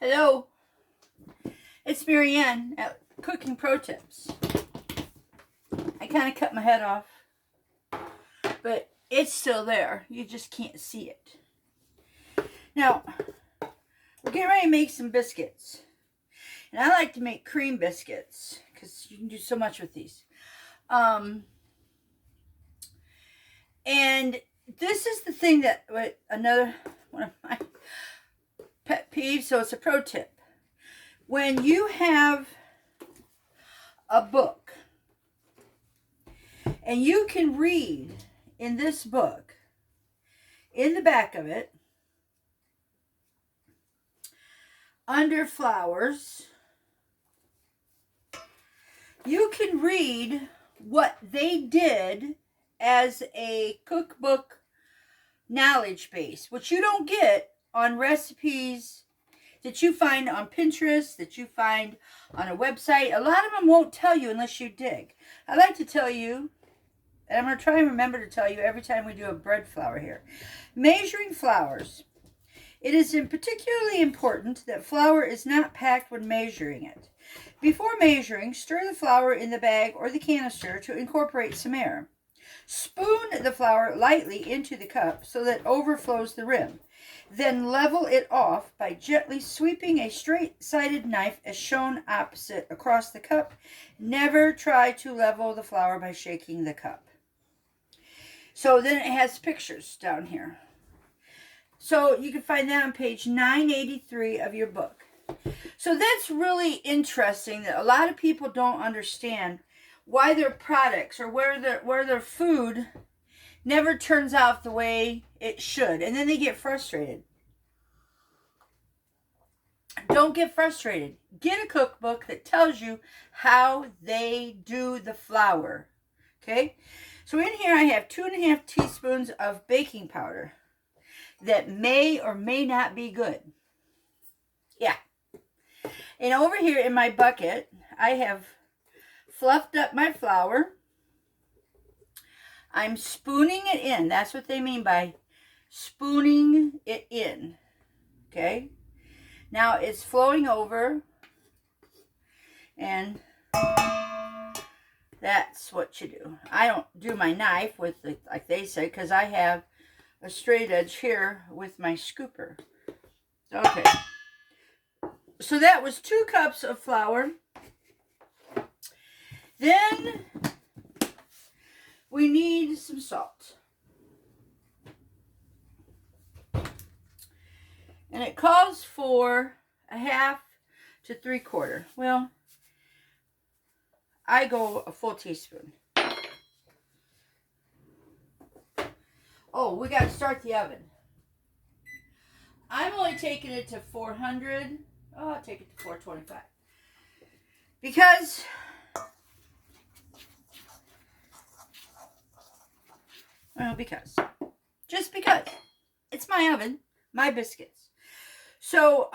Hello, it's Marianne at Cooking Pro Tips. I kind of cut my head off, but it's still there. You just can't see it. Now, we're getting ready to make some biscuits. And I like to make cream biscuits because you can do so much with these. And this is the thing that, another one of my pet peeves, so it's a pro tip. When you have a book and you can read in this book, in the back of it, under flowers, you can read what they did as a cookbook knowledge base, which you don't get on recipes that you find on Pinterest, that you find on a website. A lot of them won't tell you unless you dig. I like to tell you, and I'm going to try and remember to tell you every time we do a bread flour here. Measuring flours. It is particularly important that flour is not packed when measuring it. Before measuring, stir the flour in the bag or the canister to incorporate some air. Spoon the flour lightly into the cup so that it overflows the rim. Then level it off by gently sweeping a straight-sided knife as shown opposite across the cup. Never try to level the flour by shaking the cup. So then it has pictures down here. So you can find that on page 983 of your book. So that's really interesting that a lot of people don't understand why their products or where their food never turns out the way it should. And then they get frustrated. Don't get frustrated. Get a cookbook that tells you how they do the flour. Okay? So in here I have 2.5 teaspoons of baking powder that may or may not be good. Yeah. And over here in my bucket, I have fluffed up my flour. I'm spooning it in. That's what they mean by spooning it in. Okay? Now it's flowing over. And that's what you do. I don't do my knife with, like they say, because I have a straight edge here with my scooper. Okay. So that was 2 cups of flour. Then we need some salt. And it calls for 1/2 to 3/4. Well, I go a full teaspoon. Oh, we got to start the oven. I'm only taking it to 400. Oh, I'll take it to 425. Because just because it's my oven, my biscuits. So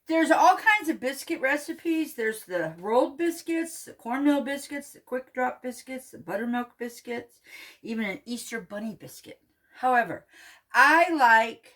there's all kinds of biscuit recipes. There's the rolled biscuits, the cornmeal biscuits, the quick drop biscuits, the buttermilk biscuits, even an Easter bunny biscuit. However, I like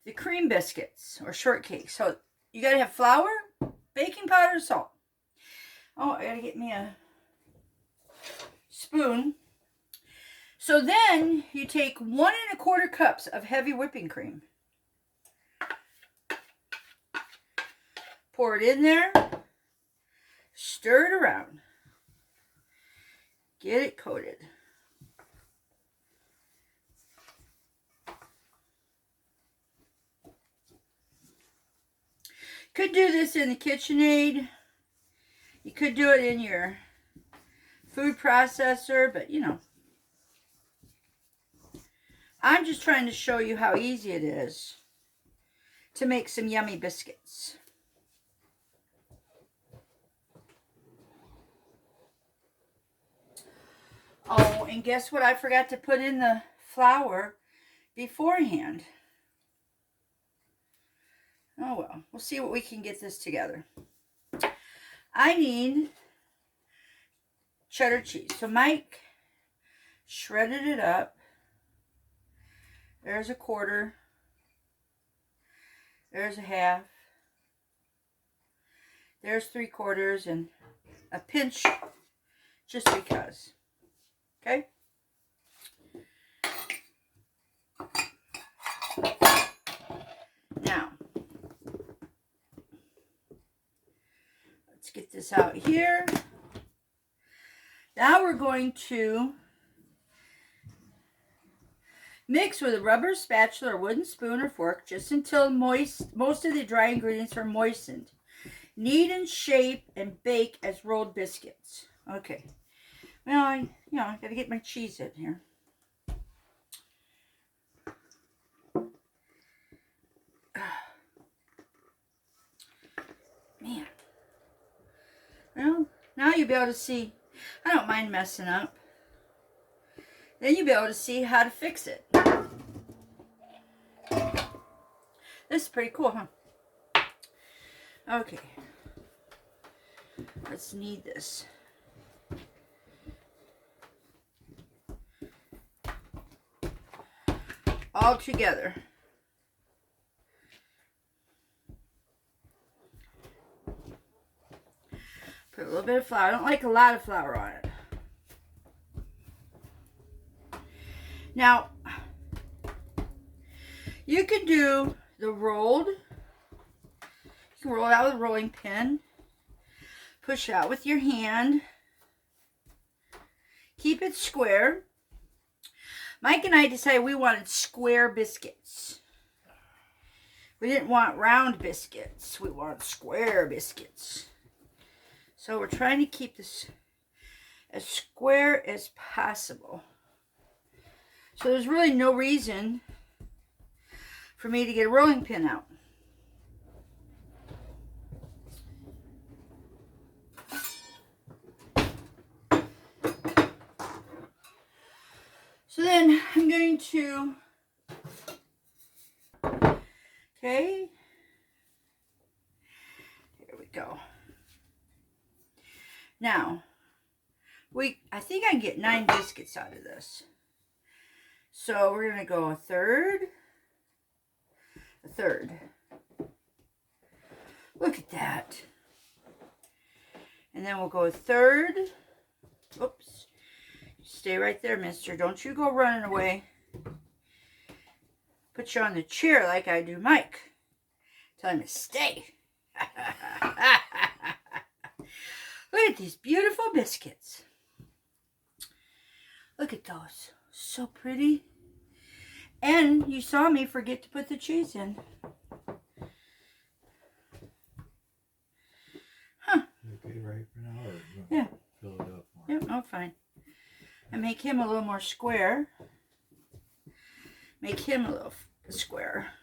the cream biscuits or shortcake. So you got to have flour, baking powder, salt. Oh, I got to get me a spoon. So then you take 1 1/4 cups of heavy whipping cream. Pour it in there. Stir it around. Get it coated. Could do this in the KitchenAid. You could do it in your food processor, but you know. I'm just trying to show you how easy it is to make some yummy biscuits. Oh, and guess what? I forgot to put in the flour beforehand. Oh well, we'll see what we can get this together. I need cheddar cheese. So Mike shredded it up. There's 1/4. There's a half. There's 3/4 and a pinch just because. Okay? Now, let's get this out here. Now we're going to mix with a rubber spatula or wooden spoon or fork just until most of the dry ingredients are moistened. Knead and shape and bake as rolled biscuits. Okay. Well, I got to get my cheese in here. Man. Well, now you'll be able to see. I don't mind messing up. Then you'll be able to see how to fix it. This is pretty cool, huh? Okay. Let's knead this. All together. Put a little bit of flour. I don't like a lot of flour on it. Now, you can do the rolled. You can roll it out with a rolling pin. Push it out with your hand. Keep it square. Mike and I decided we wanted square biscuits. We didn't want round biscuits. We want square biscuits. So we're trying to keep this as square as possible. So there's really no reason for me to get a rolling pin out. So then I'm going to, okay, here we go. Now, I think I can get 9 biscuits out of this. So we're going to go a third. Look at that. And then we'll go a third. Oops. Stay right there, mister. Don't you go running away. Put you on the chair like I do Mike. Tell him to stay. Look at these beautiful biscuits. Look at those. So pretty. And you saw me forget to put the cheese in. Huh. Okay, right for now? Or yeah. Fill it up more? Yep, no, fine. And make him a little more square. Make him a little square.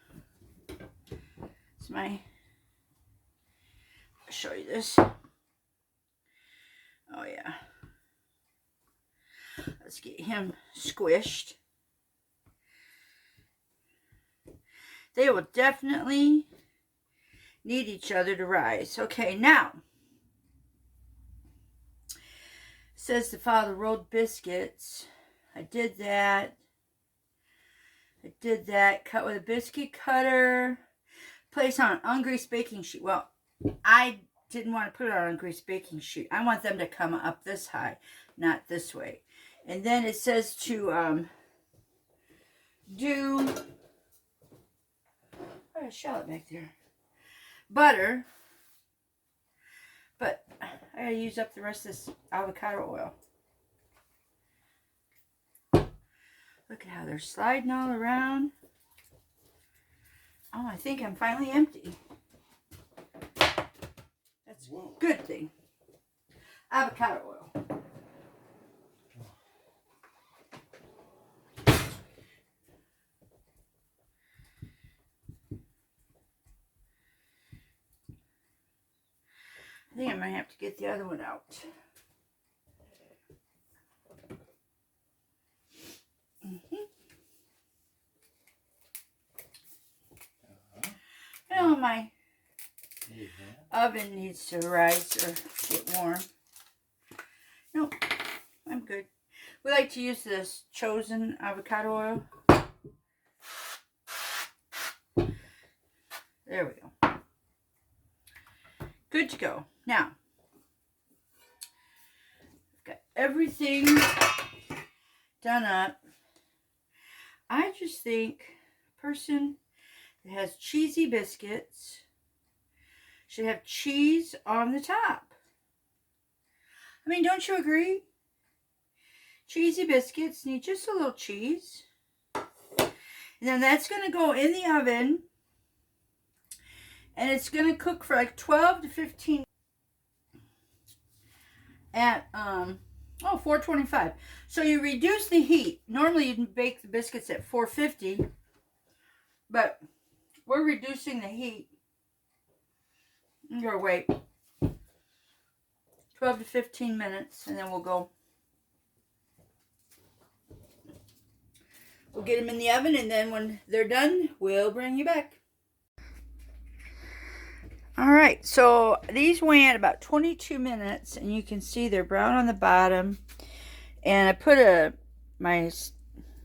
It's my... I'll show you this. Oh, yeah. Let's get him squished. They will definitely need each other to rise. Okay, now. It says to follow the rolled biscuits. I did that. Cut with a biscuit cutter. Place on an ungreased baking sheet. Well, I didn't want to put it on an ungreased baking sheet. I want them to come up this high, not this way. And then it says to do... Oh, a shallot back there. Butter. But I gotta use up the rest of this avocado oil. Look at how they're sliding all around. Oh, I think I'm finally empty. That's a good thing. Avocado oil. I think I might have to get the other one out. Well, my oven needs to rise or get warm. Nope, I'm good. We like to use this chosen avocado oil. There we go. Good to go. Now, got everything done up. I just think a person that has cheesy biscuits should have cheese on the top. I mean, don't you agree? Cheesy biscuits need just a little cheese. And then that's going to go in the oven. And it's going to cook for like 12 to 15 at 425. So you reduce the heat. Normally you'd bake the biscuits at 450, but we're reducing the heat. I'm going to wait 12 to 15 minutes, and then we'll go. We'll get them in the oven, and then when they're done, we'll bring you back. All right, so these went about 22 minutes, and you can see they're brown on the bottom. And I put my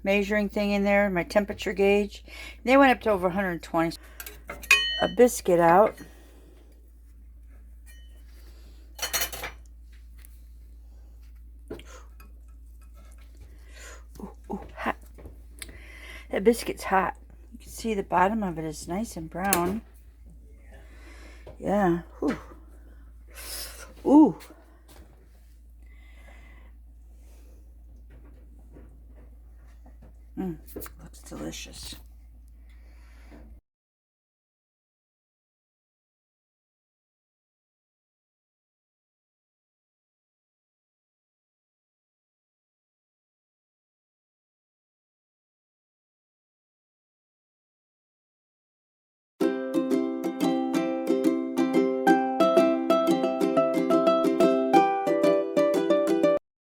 measuring thing in there, my temperature gauge. They went up to over 120. A biscuit out. Ooh, hot. That biscuit's hot. You can see the bottom of it is nice and brown. Yeah. Ooh. Ooh. Looks delicious.